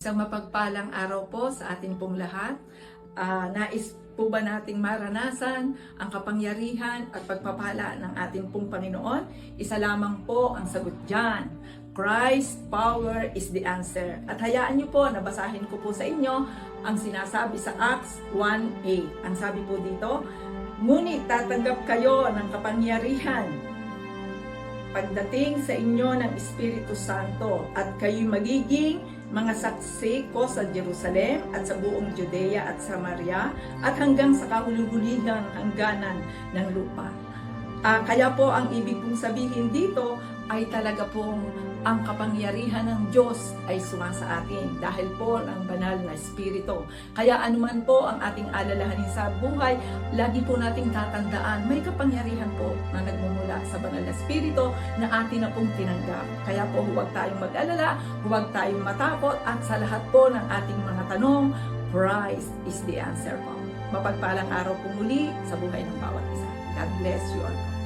Isang mapagpalang araw po sa atin pong lahat. Nais po ba nating maranasan ang kapangyarihan at pagpapala ng ating pong Panginoon? Isa lamang po ang sagot dyan. Christ's power is the answer. At hayaan niyo po, nabasahin ko po sa inyo ang sinasabi sa Acts 1:8. Ang sabi po dito, ngunit tatanggap kayo ng kapangyarihan pagdating sa inyo ng Espiritu Santo at kayo'y magiging mga saksi ko sa Jerusalem at sa buong Judea at Samaria at hanggang sa kahuli-huligang hangganan ng lupa. Kaya po ang ibig pong sabihin dito ay talaga pong ang kapangyarihan ng Diyos ay sumasa atin dahil po ng banal na Espiritu. Kaya anuman po ang ating alalahanin sa buhay, lagi po nating tatandaan may kapangyarihan po na nagmumula sa banal na Espiritu na atin na pong tinanggap. Kaya po huwag tayong mag-alala, huwag tayong matakot at sa lahat po ng ating mga tanong, Christ is the answer po. Mapagpalang araw po muli sa buhay ng bawat isa. God bless you all.